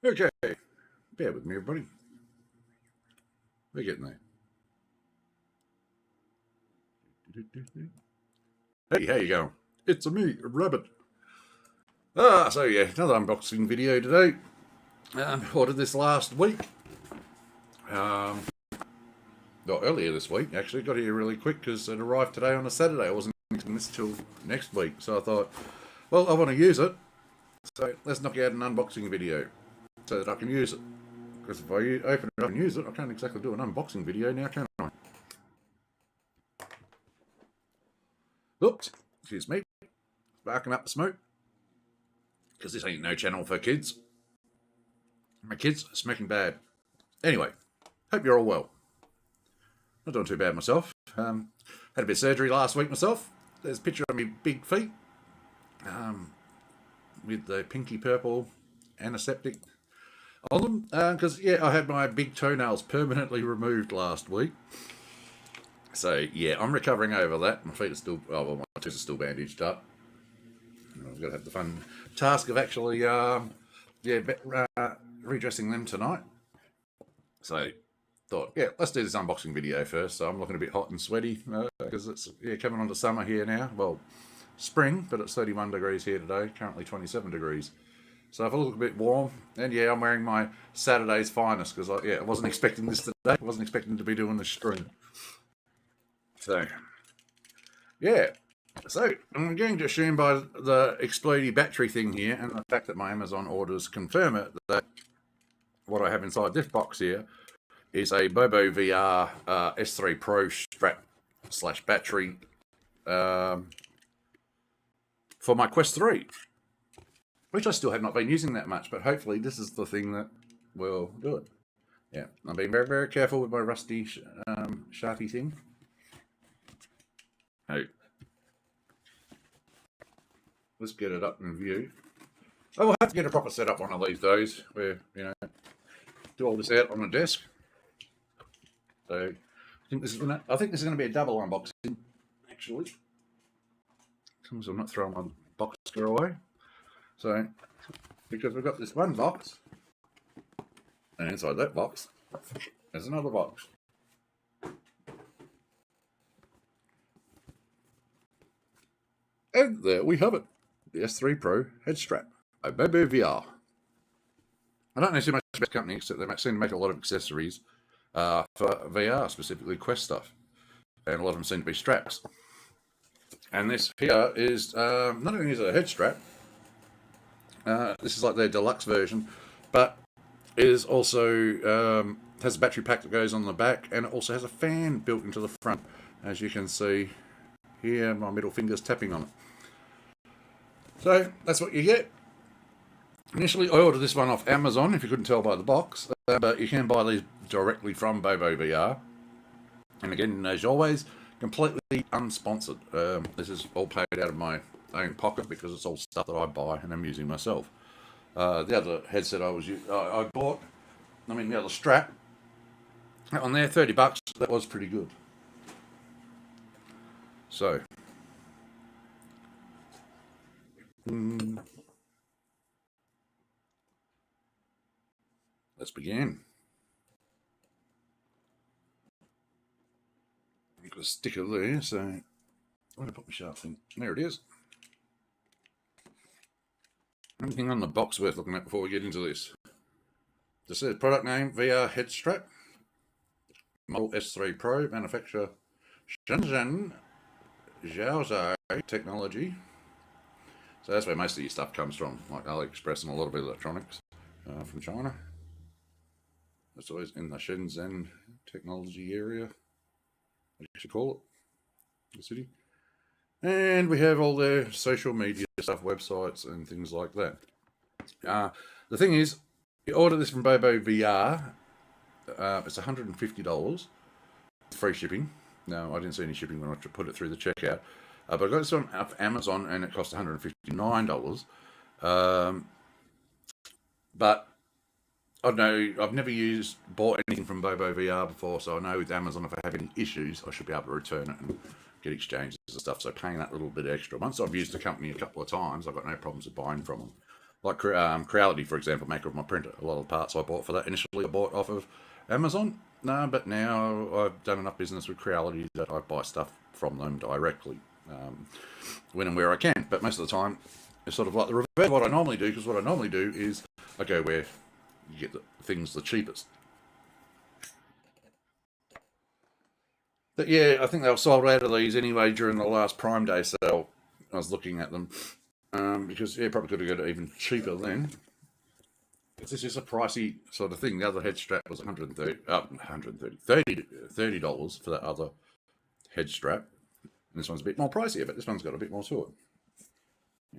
Okay, bear with me, everybody. We're getting there. Hey, how you going? It's me, Rabid. So yeah, another unboxing video today. Ordered this last week. Not earlier this week, actually. Got here really quick because it arrived today on a Saturday. I wasn't expecting this till next week. So I thought, well, I want to use it. So let's knock out an unboxing video so that I can use it. Because if I open it up and use it, I can't exactly do an unboxing video now, can I? Oops, excuse me. Sparking up the smoke. Because this ain't no channel for kids. My kids are smoking bad. Anyway, hope you're all well. Not doing too bad myself. Had a bit of surgery last week myself. There's a picture of me big feet. With the pinky purple antiseptic on them. Because, yeah, I had my big toenails permanently removed last week. So, yeah, I'm recovering over that. My feet are still, my toes are still bandaged up. I've got to have the fun task of actually, redressing them tonight. So, thought, yeah, let's do this unboxing video first. So I'm looking a bit hot and sweaty because it's coming on to summer here now. Well, spring, but it's 31 degrees here today. Currently 27 degrees. So if I look a bit warm, and yeah, I'm wearing my Saturday's finest because I wasn't expecting this today. I wasn't expecting to be doing this stream. So, yeah. So, I'm going to assume by the explodey battery thing here and the fact that my Amazon orders confirm it, that what I have inside this box here is a BOBOVR S3 Pro strap / battery for my Quest 3, which I still have not been using that much, but hopefully this is the thing that will do it. Yeah, I'm being very, very careful with my rusty Sharpie thing. Hey. Let's get it up in view. I will have to get a proper setup one of these days where, do all this out on the desk. So I think this is gonna be a double unboxing, actually. As long as I'm not throwing my box away. So because we've got this one box, and inside that box there's another box. And there we have it. The S3 Pro head strap by BOBOVR. I don't know too much about this company, except they seem to make a lot of accessories for VR, specifically Quest stuff. And a lot of them seem to be straps. And this here is, not only is it a head strap, this is like their deluxe version, but it is also, has a battery pack that goes on the back, and it also has a fan built into the front. As you can see here, my middle finger's tapping on it. So that's what you get. Initially, I ordered this one off Amazon, if you couldn't tell by the box, but you can buy these directly from BOBOVR. And again, as always, completely unsponsored. This is all paid out of my own pocket because it's all stuff that I buy and I'm using myself. The other headset I bought, the other strap, that one there, $30. That was pretty good. So. Let's begin. I've got a sticker there, so I'm going to put my sharp thing. There it is. Anything on the box worth looking at before we get into this? This says product name, VR head strap, model S3 Pro, manufacturer Shenzhen, Zhaozhou Technology. So that's where most of your stuff comes from, like AliExpress and a lot of electronics from China. That's always in the Shenzhen technology area, I should call it, the city. And we have all their social media stuff, websites and things like that. The thing is, you order this from BOBOVR, it's $150, free shipping. No, I didn't see any shipping when I put it through the checkout. But I got this one off Amazon and it cost $159. But I know I've never bought anything from BOBOVR before, so I know with Amazon if I have any issues, I should be able to return it and get exchanges and stuff. So paying that little bit extra. Once I've used the company a couple of times, I've got no problems with buying from them. Like Creality, for example, maker of my printer. A lot of the parts I bought for that initially I bought off of Amazon. No, but now I've done enough business with Creality that I buy stuff from them directly when and where I can. But most of the time, it's sort of like the reverse of what I normally do, because what I normally do is I go where you get the things the cheapest. But yeah, I think they were sold out of these anyway during the last Prime Day sale. I was looking at them because yeah, probably could have got it even cheaper then. This is a pricey sort of thing. The other head strap was $30 for that other head strap. And this one's a bit more pricey, but this one's got a bit more to it.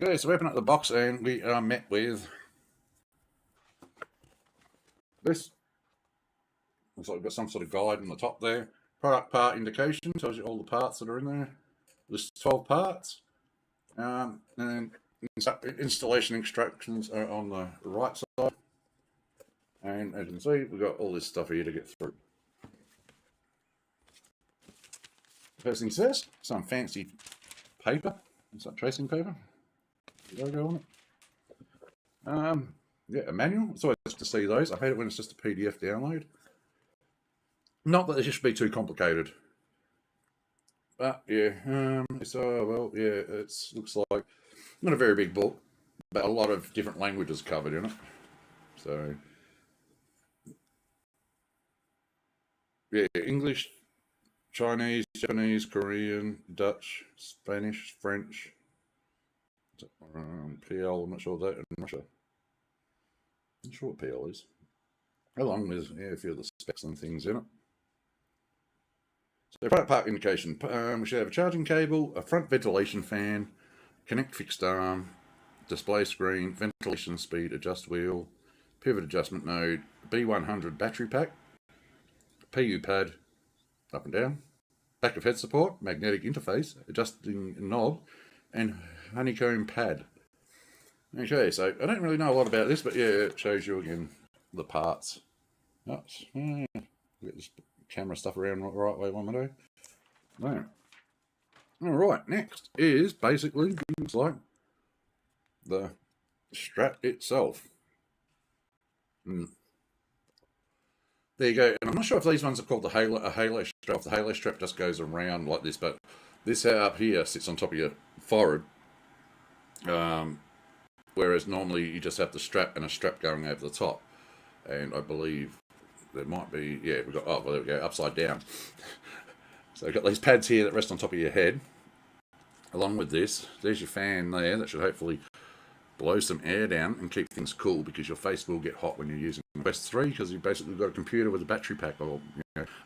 Okay, so we open up the box and we are met with this. Looks like we've got some sort of guide on the top there. Product part indication tells you all the parts that are in there. Lists 12 parts. And then installation instructions are on the right side. And as you can see, we've got all this stuff here to get through. First things first, some fancy paper. It's like tracing paper. Logo on it. Yeah, a manual. It's always nice to see those. I hate it when it's just a PDF download. Not that it should be too complicated. But yeah, well, yeah, it looks like not a very big book, but a lot of different languages covered in it. So yeah, English, Chinese, Japanese, Korean, Dutch, Spanish, French, PL, I'm not sure that in Russia. I'm not sure what PL is. Along with a few of the specs and things in it. So product part indication, we should have a charging cable, a front ventilation fan, connect fixed arm, display screen, ventilation speed, adjust wheel, pivot adjustment node, B100 battery pack, PU pad, up and down, back of head support, magnetic interface, adjusting knob, and honeycomb pad. Okay, so I don't really know a lot about this, but yeah, it shows you again the parts. Get this camera stuff around the right way one day. No. Alright, next is basically things like the strap itself. There you go. And I'm not sure if these ones are called a halo strap. The halo strap just goes around like this, but this up here sits on top of your forehead. Whereas normally you just have the strap and a strap going over the top. And I believe there might be, yeah, we've got, oh, well, there we go, upside down. So we've got these pads here that rest on top of your head. Along with this, there's your fan there that should hopefully blow some air down and keep things cool, because your face will get hot when you're using Quest 3, because you've basically got a computer with a battery pack, or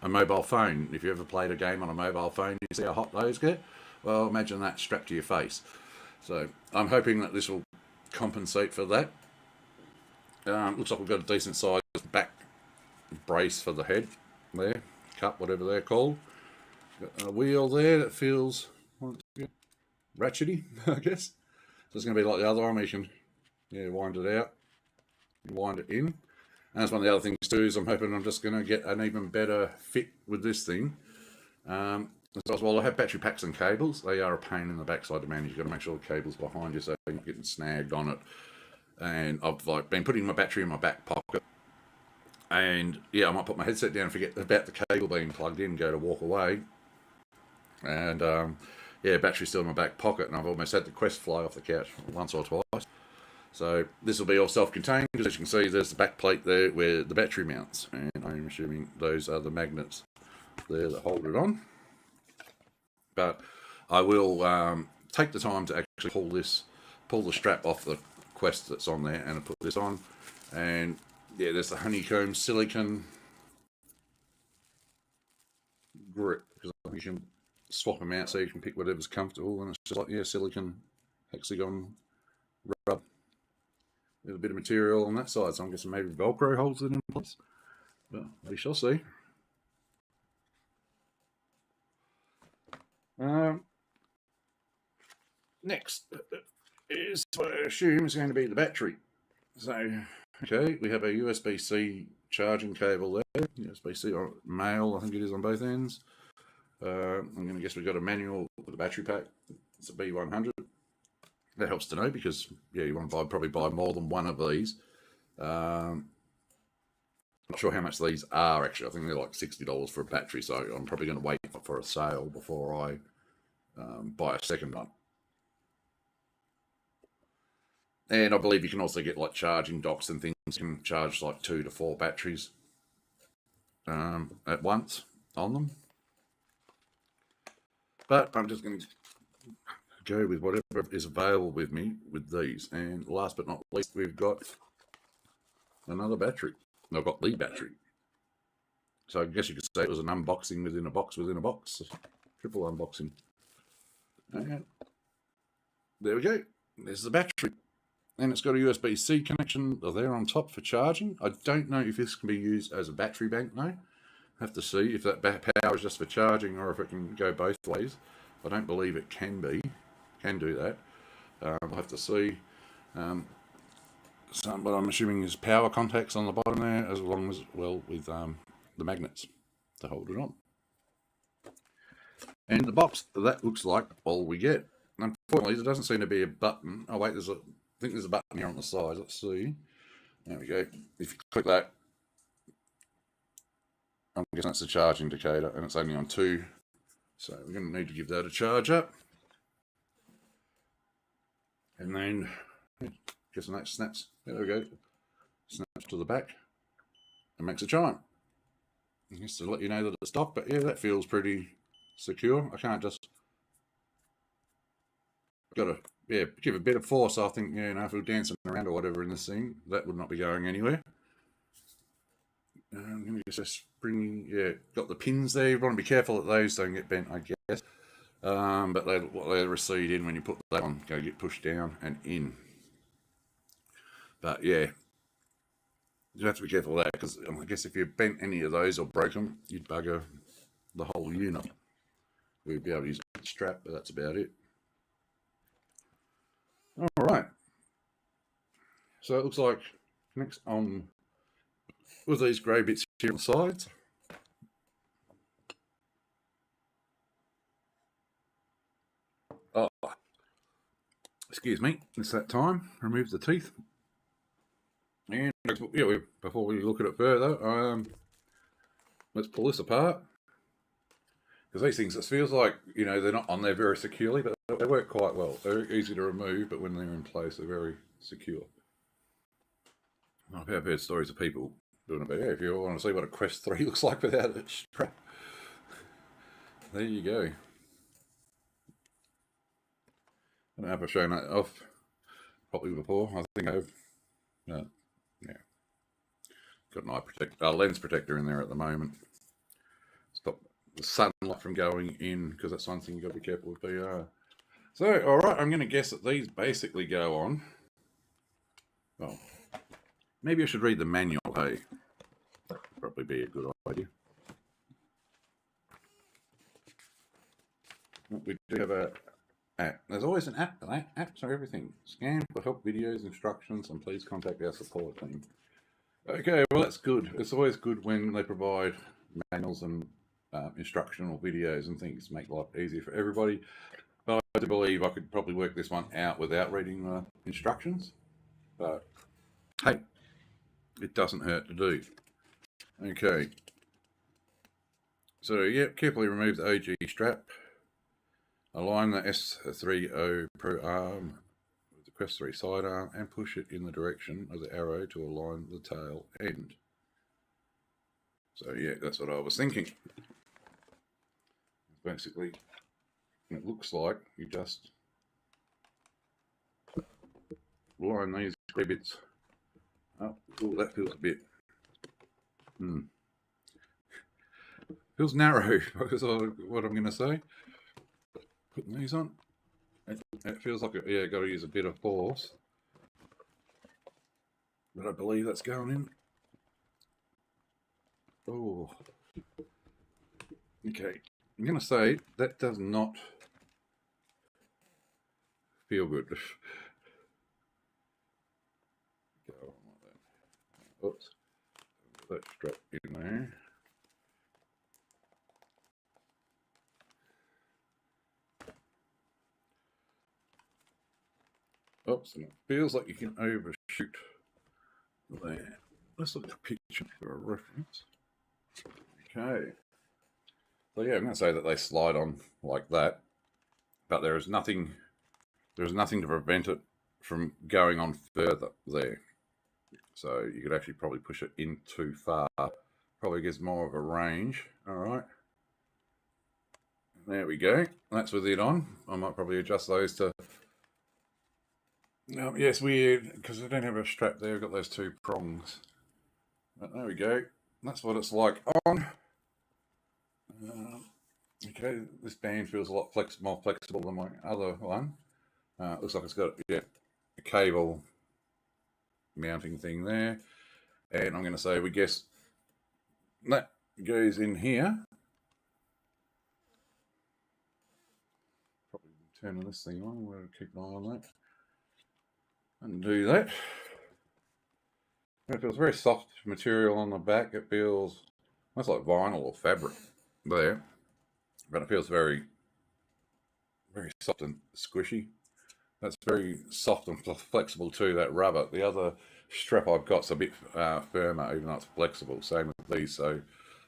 a mobile phone. If you ever played a game on a mobile phone, you see how hot those get? Well, imagine that strapped to your face. So I'm hoping that this will compensate for that. Looks like we've got a decent sized back brace for the head there, cup, whatever they're called. Got a wheel there that feels ratchety, I guess. So it's going to be like the other one, where you can wind it out, wind it in. And that's one of the other things too, is I'm hoping I'm just going to get an even better fit with this thing. As well, I have battery packs and cables. They are a pain in the backside to manage. You've got to make sure the cable's behind you so you're not getting snagged on it. And I've been putting my battery in my back pocket. And yeah, I might put my headset down and forget about the cable being plugged in, go to walk away. And yeah, battery's still in my back pocket, and I've almost had the Quest fly off the couch once or twice. So this will be all self-contained, because as you can see, there's the back plate there where the battery mounts. And I'm assuming those are the magnets there that hold it on. But I will take the time to actually pull the strap off the Quest that's on there, and put this on. And yeah, there's the honeycomb silicone grip, because you can swap them out so you can pick whatever's comfortable, and it's just like, yeah, silicone hexagon rub with a bit of material on that side. So I'm guessing maybe Velcro holds it in place, but we shall see. Next is what I assume is going to be the battery. So, okay, we have a USB-C charging cable there, USB-C or male, I think it is, on both ends. I'm going to guess we've got a manual with a battery pack. It's a B100. that helps to know, because yeah, you want to probably buy more than one of these. Not sure how much these are actually. I think they're like $60 for a battery, so I'm probably going to wait for a sale before I buy a second one. And I believe you can also get like charging docks and things. You can charge like 2 to 4 batteries at once on them. But I'm just going to go with whatever is available with me with these. And last but not least, we've got another battery. I've got the battery. So I guess you could say it was an unboxing within a box within a box. Triple unboxing. And there we go. There's the battery. And it's got a USB-C connection there on top for charging. I don't know if this can be used as a battery bank though. Have to see if that power is just for charging or if it can go both ways. I don't believe it can do that. I'll have to see. But I'm assuming there's power contacts on the bottom there, as long as well with the magnets to hold it on. And the box, that looks like all we get. Unfortunately, there doesn't seem to be a button. Oh wait, I think there's a button here on the side. Let's see. There we go. If you click that, I'm guessing that's the charge indicator, and it's only on 2. So we're going to need to give that a charge up. And then, guessing that snaps. There we go. Snaps to the back and makes a chime. Just to let you know that it's stopped, but yeah, that feels pretty secure. I can't just got to give a bit of force. I think, you know, if we're dancing around or whatever in this thing, that would not be going anywhere. I'm going to just bring, got the pins there. You want to be careful that those don't get bent, I guess. But they recede in when you put that on. Go get pushed down and in. But yeah, you have to be careful of that, because I guess if you bent any of those or broke them, you'd bugger the whole unit. We'd be able to use a strap, but that's about it. All right. So it looks like next on with these grey bits here on the sides. Oh, excuse me. It's that time. Remove the teeth. And yeah, before we look at it further, let's pull this apart. Because these things, it feels like, you know, they're not on there very securely, but they work quite well. They're easy to remove, but when they're in place, they're very secure. I've heard stories of people doing it, but yeah, if you want to see what a Quest 3 looks like without a strap, there you go. I don't know if I've shown that off properly before. I think I have. Yeah. Got an lens protector in there at the moment. Stop the sunlight from going in, because that's one thing you've got to be careful with VR. So, alright, I'm going to guess that these basically go on. Well, maybe I should read the manual, hey? That would probably be a good idea. We do have a app. There's always an app, right? Apps are everything. Scan for help videos, instructions, and please contact our support team. Okay, well that's good. It's always good when they provide manuals and instructional videos and things to make life easier for everybody. But I do believe I could probably work this one out without reading the instructions. But hey, it doesn't hurt to do. Okay. So yeah, carefully remove the OG strap. Align the S30 Pro arm with the Quest 3 sidearm and push it in the direction of the arrow to align the tail end. So yeah, that's what I was thinking. Basically, it looks like you just line these three bits up. Oh, that feels a bit feels narrow, because of what I'm going to say. Putting these on, it feels like got to use a bit of force, but I believe that's going in. Oh, okay. I'm going to say that does not feel good. Go on like that. Oops, that strap in there. Oops, and it feels like you can overshoot there. Let's look at the picture for a reference. Okay. So yeah, I'm going to say that they slide on like that, but there is nothing to prevent it from going on further there. So you could actually probably push it in too far. Probably gives more of a range. All right. There we go. That's with it on. I might probably adjust those to... yes, weird, because I don't have a strap there. I've got those two prongs. But there we go. That's what it's like on. Okay, this band feels a lot more flexible than my other one. Looks like it's got a cable mounting thing there. And I'm going to say we guess that goes in here. Probably turn this thing on. We'll keep an eye on that. Undo that. It feels very soft material on the back. It feels almost like vinyl or fabric there. But it feels very, very soft and squishy. That's very soft and flexible too, that rubber. The other strap I've got's a bit firmer, even though it's flexible. Same with these. So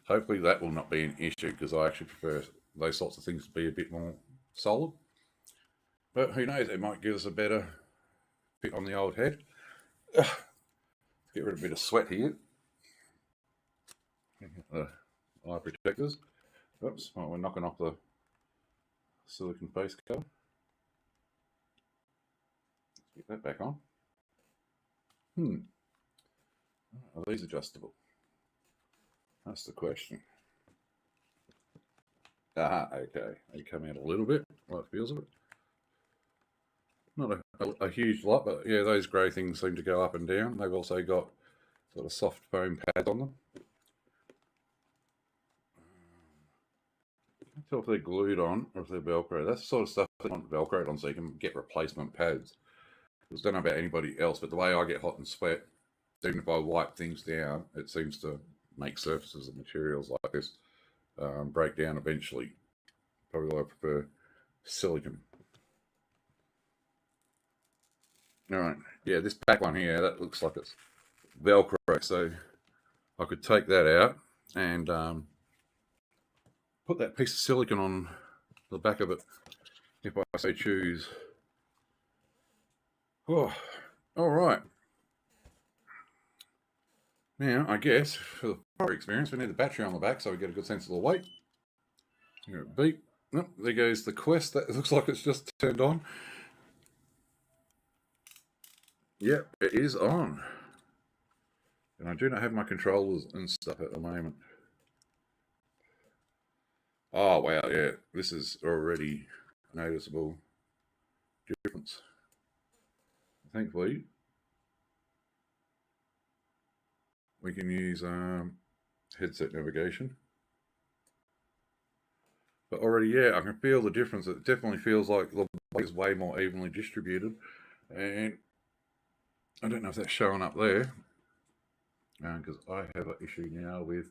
hopefully that will not be an issue, because I actually prefer those sorts of things to be a bit more solid. But who knows, it might give us a better fit on the old head. Let's get rid of a bit of sweat here. The eye protectors. Oops, well, we're knocking off the silicone face cover. Let's get that back on. Are these adjustable? That's the question. Okay. They come out a little bit, like it feels of it. Not a huge lot, but yeah, those grey things seem to go up and down. They've also got sort of soft foam pads on them. I can't tell if they're glued on or if they're Velcro. That's the sort of stuff they want Velcroed on so you can get replacement pads. I don't know about anybody else, but the way I get hot and sweat, even if I wipe things down, it seems to make surfaces of materials like this break down eventually. Probably why I prefer silicone. Alright, yeah, this back one here, that looks like it's Velcro, so I could take that out and put that piece of silicone on the back of it if I so choose. Oh, alright. Now, I guess, for the proper experience, we need the battery on the back so we get a good sense of the weight. Hear it beep. Oh, there goes the Quest. That looks like it's just turned on. Yep, it is on. And I do not have my controllers and stuff at the moment. Oh, wow, yeah. This is already a noticeable difference. Thankfully, we can use headset navigation. But already, yeah, I can feel the difference. It definitely feels like the weight is way more evenly distributed. And I don't know if that's showing up there, because I have an issue now with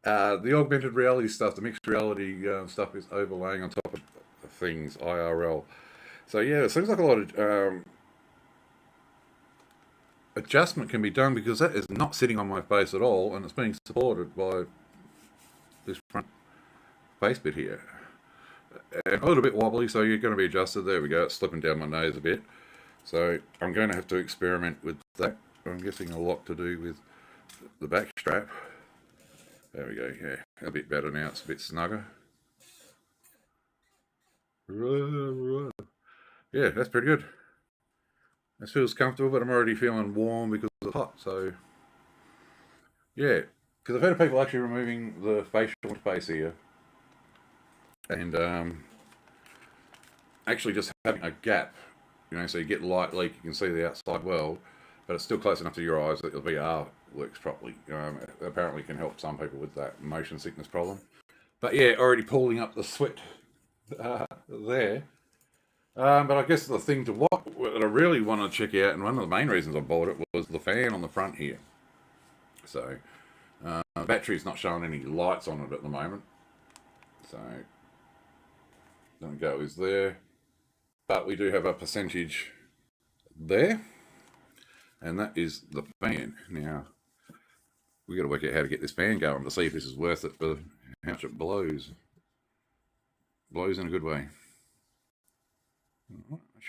the augmented reality stuff. The mixed reality stuff is overlaying on top of things IRL. So yeah, it seems like a lot of adjustment can be done, because that is not sitting on my face at all, and it's being supported by this front face bit here. And a little bit wobbly, so you're going to be adjusted. There we go, it's slipping down my nose a bit. So I'm going to have to experiment with that. I'm guessing a lot to do with the back strap. There we go, yeah, a bit better now, it's a bit snugger. Yeah, that's pretty good. This feels comfortable, but I'm already feeling warm because it's hot, so yeah. Because I've heard of people actually removing the facial interface here and actually just having a gap, you know, so you get light leak, you can see the outside world, but it's still close enough to your eyes that the VR works properly. Apparently can help some people with that motion sickness problem. But yeah, already pulling up the sweat there. But I guess the thing that I really want to check out, and one of the main reasons I bought it, was the fan on the front here. So, the battery's not showing any lights on it at the moment. So, there we go, is there. but we do have a percentage there, and that is the fan. Now, we got to work out how to get this fan going to see if this is worth it for how much it blows. Blows in a good way.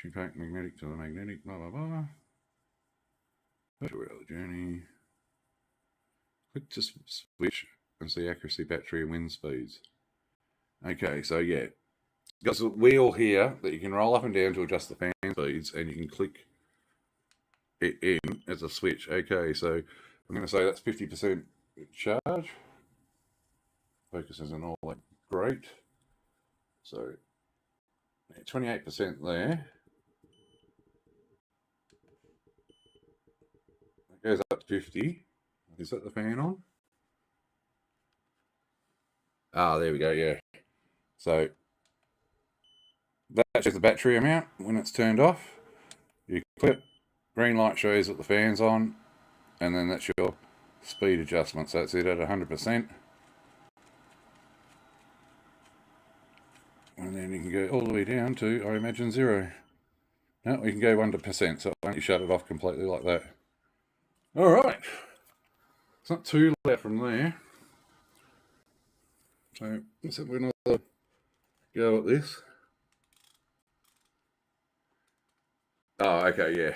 Impact magnetic to the magnetic, blah blah blah. Virtual journey. Click to switch and see accuracy, battery, and wind speeds. Okay, so yeah, got a wheel here that you can roll up and down to adjust the fan speeds, and you can click it in as a switch. Okay, so I'm going to say that's 50% charge. Focus isn't all that great. So 28% there. That goes up to 50. Is that the fan on? Ah, there we go, yeah. So that shows the battery amount when it's turned off. You click, green light shows that the fan's on, and then that's your speed adjustment. So that's it at 100%. And then you can go all the way down to, I imagine, 0. No, we can go 100%, so it won't shut it off completely like that. Alright. It's not too loud from there. So let's have another go at this. Oh, okay, yeah.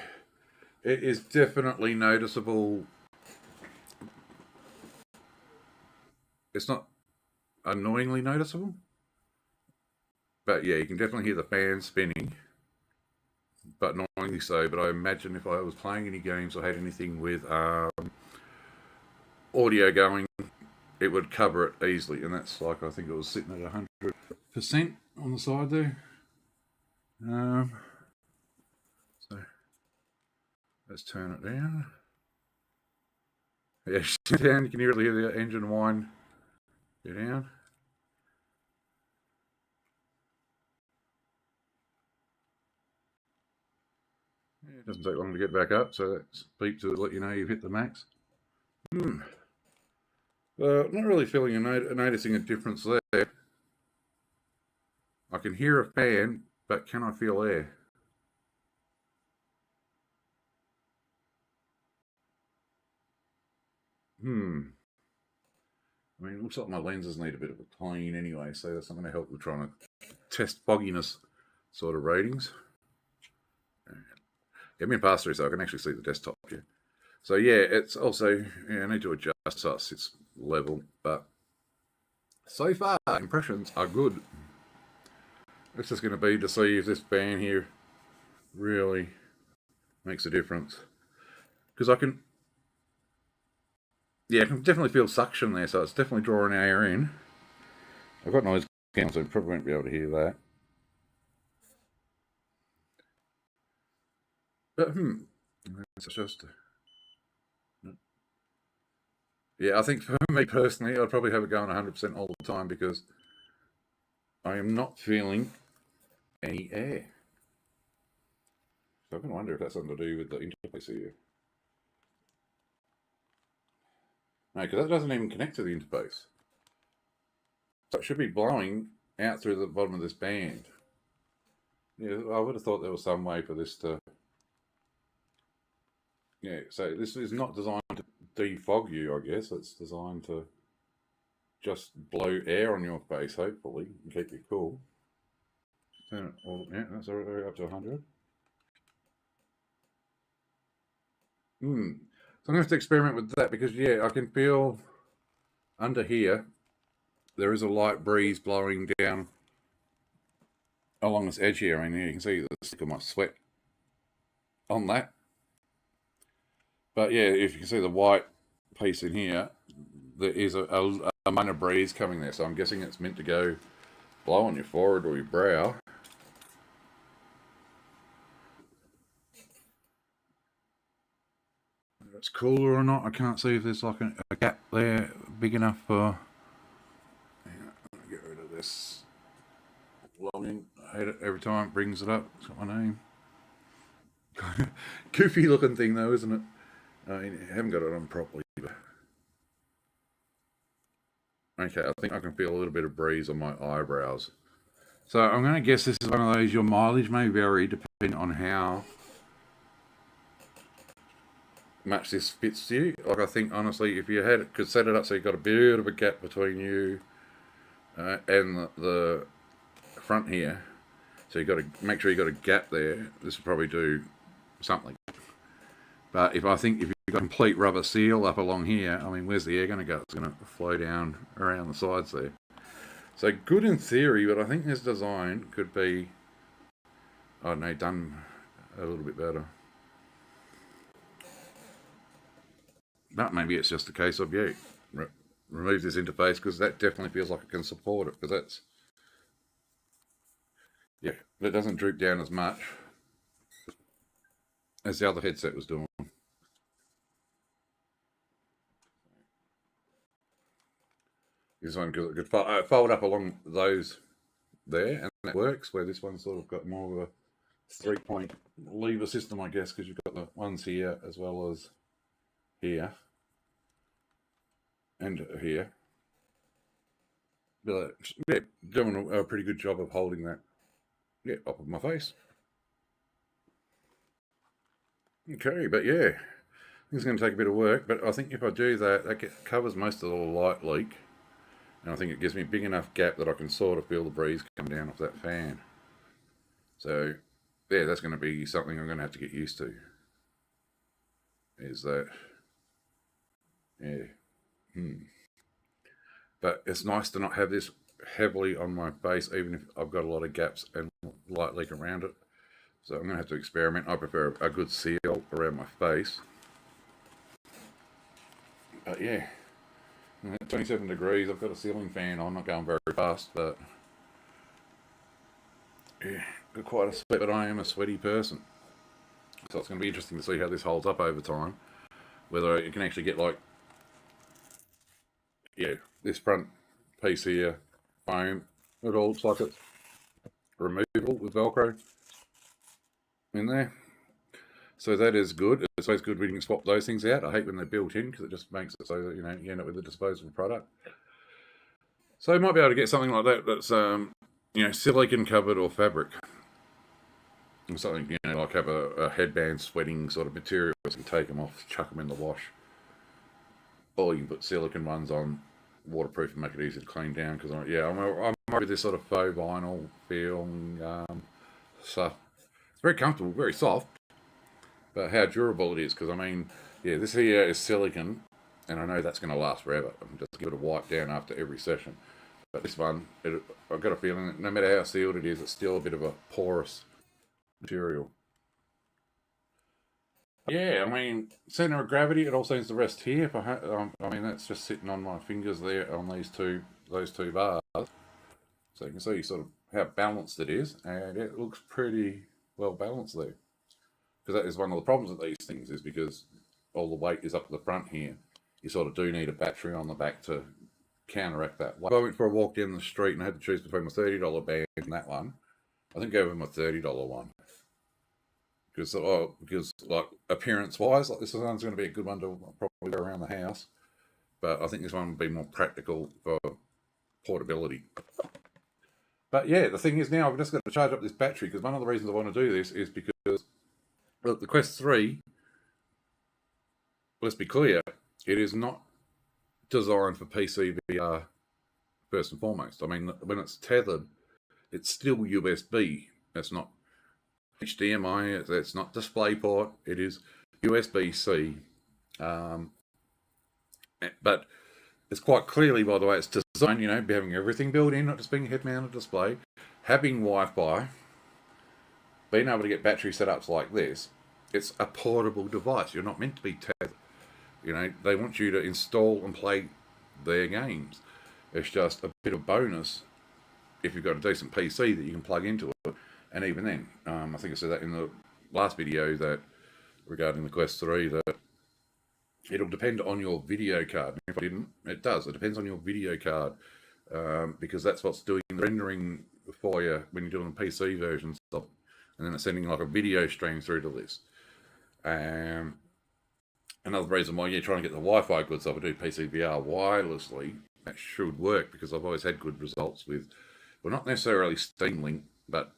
It is definitely noticeable. It's not annoyingly noticeable. But yeah, you can definitely hear the fan spinning. But not only so, but I imagine if I was playing any games or had anything with audio going, it would cover it easily. And that's like, I think it was sitting at 100% on the side there. So let's turn it down. Yeah, down. You can hear the engine whine. Go down. Yeah, it doesn't take long to get back up, so that's beep to let you know you've hit the max. Not really feeling noticing a difference there. I can hear a fan, but can I feel air? I mean, it looks like my lenses need a bit of a clean anyway, so that's not going to help with trying to test fogginess sort of ratings. I'm in pass through, so I can actually see the desktop here. So yeah, it's also, yeah, I need to adjust so it sits level, but so far impressions are good. It's just going to be to see if this fan here really makes a difference. Because I can, yeah, I can definitely feel suction there, so it's definitely drawing air in. I've got noise cancelling, so you probably won't be able to hear that. But, it's just, yeah, I think for me personally, I'd probably have it going 100% all the time because I am not feeling any air. So I can wonder if that's something to do with the interface here. No, because that doesn't even connect to the interface. So it should be blowing out through the bottom of this band. Yeah, I would have thought there was some way for this to... Yeah, so this is not designed to defog you, I guess. It's designed to just blow air on your face, hopefully, and keep you cool. Turn it all... Yeah, that's already up to 100. So I'm going to have to experiment with that because, yeah, I can feel under here there is a light breeze blowing down along this edge here. I mean, you can see the stick of my sweat on that. But yeah, if you can see the white piece in here, there is a minor breeze coming there. So I'm guessing it's meant to go blow on your forehead or your brow. If it's cooler or not, I can't see if there's like a gap there big enough for... Yeah, get rid of this login. I hate it every time it brings it up. It's got my name. Goofy looking thing though, isn't it? I mean, I haven't got it on properly. But... Okay, I think I can feel a little bit of breeze on my eyebrows. So I'm going to guess this is one of those, your mileage may vary depending on how much this fits you. Like, I think, honestly, if you could set it up so you've got a bit of a gap between you and the front here, so you've got to make sure you've got a gap there, this will probably do something. But if you've got a complete rubber seal up along here, I mean, where's the air going to go? It's going to flow down around the sides there. So good in theory, but I think this design could be, I don't know, done a little bit better. But maybe it's just a case of, yeah, remove this interface, because that definitely feels like it can support it, because that's, yeah, it doesn't droop down as much as the other headset was doing. This one could fold up along those there, and that works, where this one's sort of got more of a 3-point lever system, I guess, because you've got the ones here as well as here and here. But yeah, doing a pretty good job of holding that, yeah, up of my face. Okay, but yeah, it's going to take a bit of work, but I think if I do that, that covers most of the light leak, and I think it gives me a big enough gap that I can sort of feel the breeze come down off that fan. So yeah, that's going to be something I'm going to have to get used to, is that, yeah. But it's nice to not have this heavily on my face, even if I've got a lot of gaps and light leak around it. So I'm going to have to experiment. I prefer a good seal around my face. But yeah, at 27 degrees, I've got a ceiling fan on, not going very fast, but yeah, got quite a sweat, but I am a sweaty person. So it's going to be interesting to see how this holds up over time. Whether you can actually get, like, yeah, this front piece here, foam, it all looks like it's removable with Velcro in there. So that is good. It's always good when you can swap those things out. I hate when they're built in, because it just makes it so that, you know, you end up with a disposable product. So you might be able to get something like that that's, you know, silicone covered or fabric. Or something, you know, like have a headband sweating sort of material, so you can take them off, chuck them in the wash. Or you can put silicone ones on, waterproof, and make it easy to clean down. Because I'm with this sort of faux vinyl feel stuff. It's very comfortable, very soft, but how durable it is. Because I mean, yeah, this here is silicone, and I know that's going to last forever. I'm just give it a wipe down after every session. But this one, I've got a feeling that no matter how sealed it is, it's still a bit of a porous material. Yeah, I mean, center of gravity, it all seems to rest here. If I mean, that's just sitting on my fingers there on those two bars. So you can see sort of how balanced it is, and it looks pretty well balanced there. Because that is one of the problems with these things, is because all the weight is up at the front here. You sort of do need a battery on the back to counteract that. If I went for a walk down the street and I had to choose between my $30 band and that one, I think go with my $30 one. Because like appearance wise, like this one's going to be a good one to probably go around the house, but I think this one would be more practical for portability. But yeah, the thing is, now I've just got to charge up this battery, because one of the reasons I want to do this is because the Quest 3, let's be clear, it is not designed for PC VR first and foremost. I mean, when it's tethered, it's still USB. It's not HDMI, it's not DisplayPort, it is USB-C. But it's quite clearly, by the way, it's designed, you know, having everything built in, not just being a head-mounted display, having Wi-Fi, being able to get battery setups like this. It's a portable device. You're not meant to be tethered. You know, they want you to install and play their games. It's just a bit of bonus if you've got a decent PC that you can plug into it. And even then, I think I said that in the last video, that regarding the Quest 3, that it'll depend on your video card. If I didn't, it does. It depends on your video card, because that's what's doing the rendering for you when you're doing the PC version stuff. And then it's sending like a video stream through to this. Another reason why you're trying to get the Wi-Fi good stuff, I do PC VR wirelessly. That should work, because I've always had good results with well, not necessarily Steam Link, but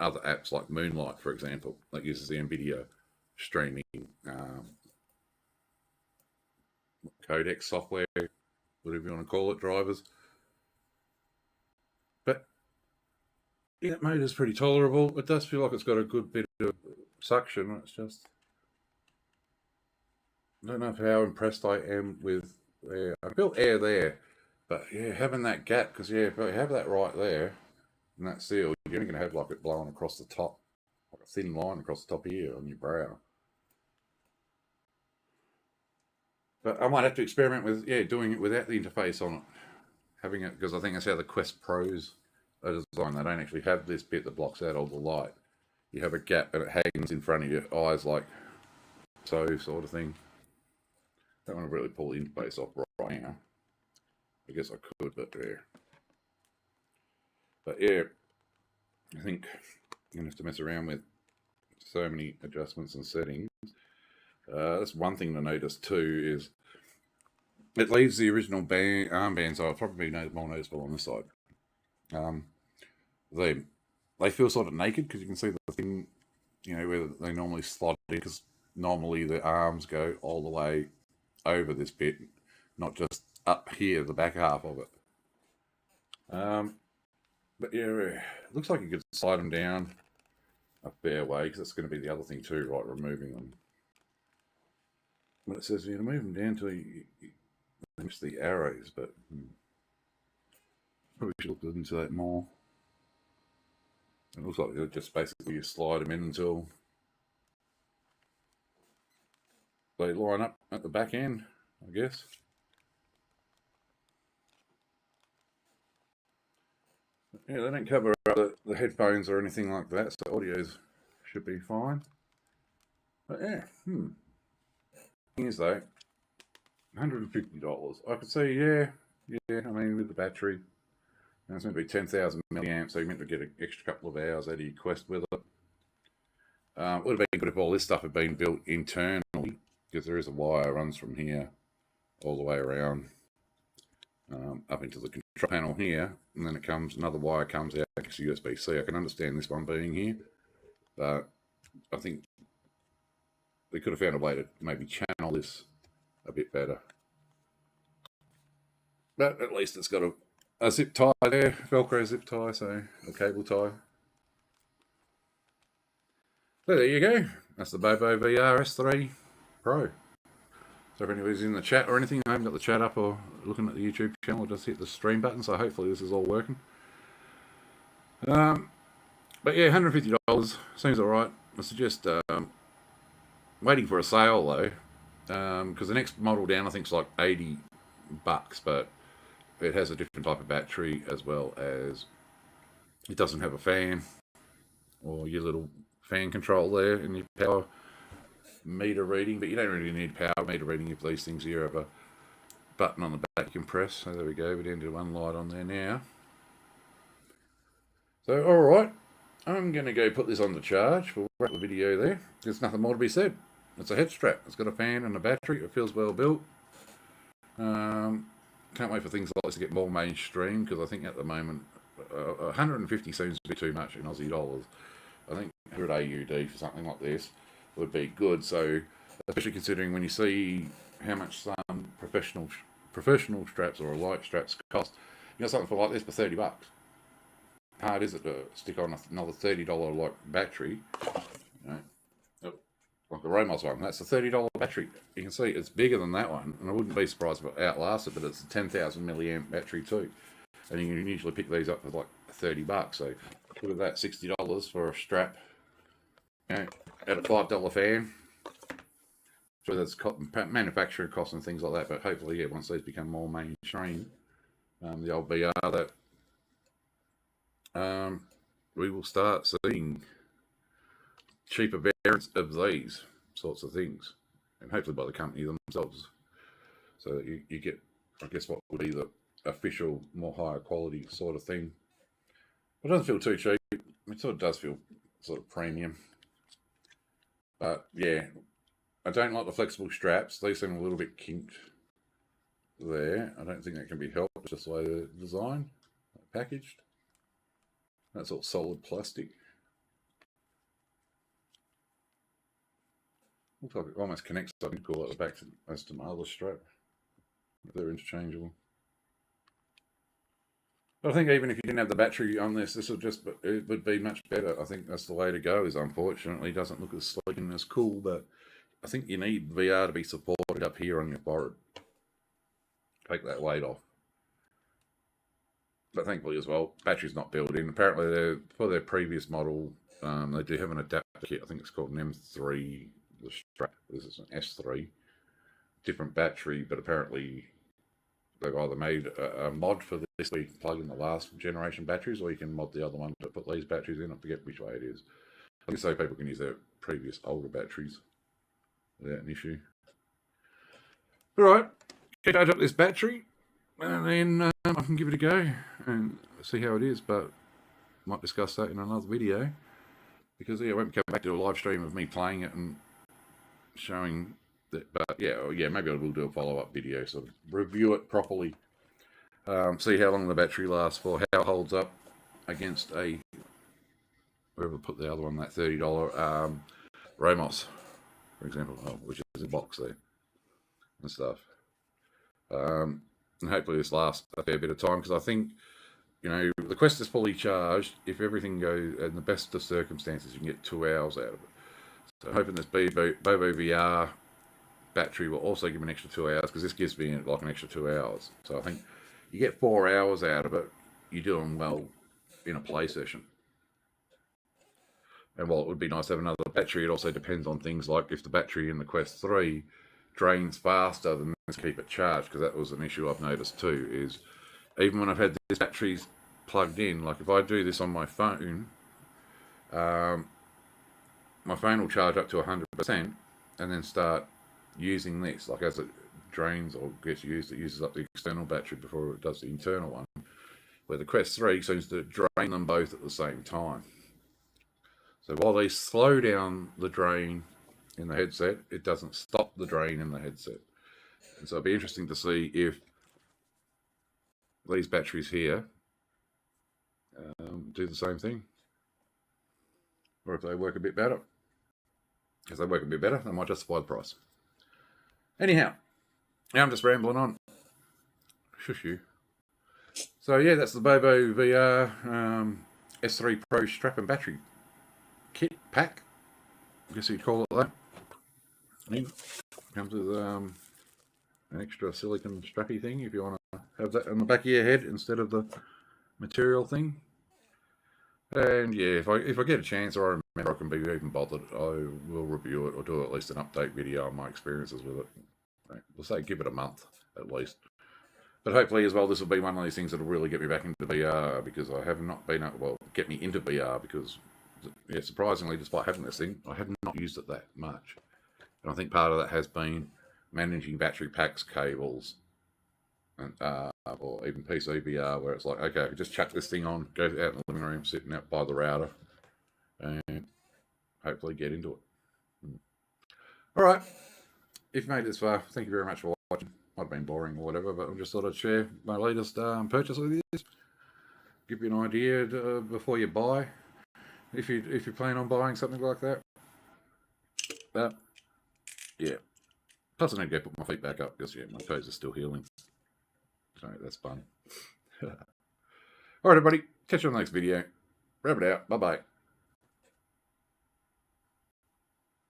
other apps like Moonlight, for example, that uses the NVIDIA streaming codec software, whatever you want to call it, drivers. But yeah, mode is pretty tolerable. It does feel like it's got a good bit of suction. It's just, I don't know how impressed I am with air. I feel air there, but yeah, having that gap, because yeah, if you have that right there, and that seal, you're only going to have like it blowing across the top, like a thin line across the top of you on your brow. But I might have to experiment with, yeah, doing it without the interface on it. Having it, because I think that's how the Quest Pros are designed. They don't actually have this bit that blocks out all the light. You have a gap and it hangs in front of your eyes like so, sort of thing. Don't want to really pull the interface off right now. I guess I could, but yeah. But yeah, I think you're going to have to mess around with so many adjustments and settings. That's one thing to notice too, is it leaves the original armband, so I'll probably be more noticeable on this side. They feel sort of naked because you can see the thing, you know, where they normally slot in, because normally the arms go all the way over this bit, not just up here, the back half of it. But yeah, it looks like you could slide them down a fair way, because that's going to be the other thing too, right, removing them. But it says you to move them down till you miss the arrows, but probably should look into that more. It looks like you just basically slide them in until they line up at the back end, I guess. But yeah, they don't cover up the headphones or anything like that, so audios should be fine. But yeah, Here's though, $150. I could see, yeah. I mean, with the battery, it's meant to be 10,000 milliamps, so you're meant to get an extra couple of hours out of your Quest with it. It would have been good if all this stuff had been built internally, because there is a wire runs from here all the way around up into the control panel here, and then another wire comes out, it's USB-C. I can understand this one being here, but I think they could have found a way to maybe channel this a bit better. But at least it's got a zip tie there, Velcro zip tie, so a cable tie. So there you go. That's the BOBOVR S3 Pro. So if anybody's in the chat or anything, I haven't got the chat up or looking at the YouTube channel, just hit the stream button, so hopefully this is all working. But yeah, $150 seems alright. I suggest waiting for a sale though, because the next model down I think is like $80, but it has a different type of battery, as well as it doesn't have a fan or your little fan control there in your power meter reading, but you don't really need power meter reading if these things here have a button on the back you can press. So there we go, we're down to one light on there now. So alright, I'm going to go put this on the charge. We'll wrap the video there. There's nothing more to be said. It's a head strap. It's got a fan and a battery. It feels well built. Can't wait for things like this to get more mainstream, because I think at the moment 150 seems to be too much in Aussie dollars. I think 100 AUD for something like this would be good. So, especially considering when you see how much some professional straps or light straps cost, you got something for like this for $30. How hard is it to stick on another $30 like battery? You know, like the Romos one, that's a $30 battery. You can see it's bigger than that one, and I wouldn't be surprised if it outlasts it, but it's a 10,000 milliamp battery too. And you can usually pick these up for like $30. So look at that, $60 for a strap. You know, at a $5 fan. So that's manufacturing costs and things like that, but hopefully, yeah, once these become more mainstream, the old BR, that we will start seeing cheaper variants of these sorts of things, and hopefully by the company themselves, so that you get, I guess, what would be the official, more higher quality sort of thing. It doesn't feel too cheap. It sort of does feel sort of premium. But yeah, I don't like the flexible straps. They seem a little bit kinked there. I don't think that can be helped, just the way they're designed, packaged. That's all solid plastic. Looks like it almost connects. I can pull it back as to my other strap. They're interchangeable. But I think even if you didn't have the battery on this it would be much better. I think that's the way to go. Is unfortunately it doesn't look as sleek and as cool, but I think you need VR to be supported up here on your forehead. Take that weight off. But thankfully as well, battery's not built in. Apparently for their previous model, they do have an adapter kit. I think it's called an M3. The strap, this is an S3. Different battery, but apparently they've either made a mod for this where you can plug in the last generation batteries, or you can mod the other one to put these batteries in. I forget which way it is. I think so people can use their previous older batteries without an issue. Alright, charge up this battery, and then I can give it a go and see how it is, but might discuss that in another video, because I won't come back to a live stream of me playing it and showing that, but yeah, maybe I will do a follow-up video, sort of review it properly, see how long the battery lasts for, how it holds up against wherever I put the other one, that $30 Ramos, for example, which is a box there and stuff. And hopefully this lasts a fair bit of time, because I think, the Quest is fully charged. If everything goes in the best of circumstances, you can get 2 hours out of it. So I'm hoping this BOBOVR battery will also give me an extra 2 hours, because this gives me like an extra 2 hours. So I think you get 4 hours out of it. You're doing well in a play session. And while it would be nice to have another battery, it also depends on things like if the battery in the Quest 3 drains faster than this, keep it charged, because that was an issue I've noticed too, is even when I've had this batteries plugged in, like if I do this on my phone, my phone will charge up to 100% and then start using this, like as it drains or gets used, it uses up the external battery before it does the internal one, where the Quest 3 seems to drain them both at the same time. So while they slow down the drain in the headset, it doesn't stop the drain in the headset. And so it'll be interesting to see if these batteries here do the same thing, or if they work a bit better. If they work a bit better, they might justify the price. Anyhow, now I'm just rambling on. Shush you. So yeah, that's the BOBOVR S3 Pro strap and battery kit pack, I guess you'd call it that. And comes with an extra silicone strappy thing if you want to have that on the back of your head instead of the material thing. And yeah, if I get a chance, or I remember I can be even bothered, I will review it or do at least an update video on my experiences with it. We'll say give it a month at least. But hopefully as well, this will be one of these things that will really get me back into VR, because I have not been able, well, get me into VR, because yeah, surprisingly, despite having this thing, I have not used it that much. And I think part of that has been managing battery packs, cables, and or even PC VR, where it's like, okay, I can just chuck this thing on, go out in the living room, sitting out by the router, and hopefully get into it. All right, if you made it this far, thank you very much for watching. Might have been boring or whatever, but I just thought I'd share my latest purchase with you. Give you an idea before you buy, if you plan on buying something like that. But yeah, plus I need to go put my feet back up, because yeah, my toes are still healing. So that's fun. All right, everybody, catch you on the next video. Wrap it out. Bye bye.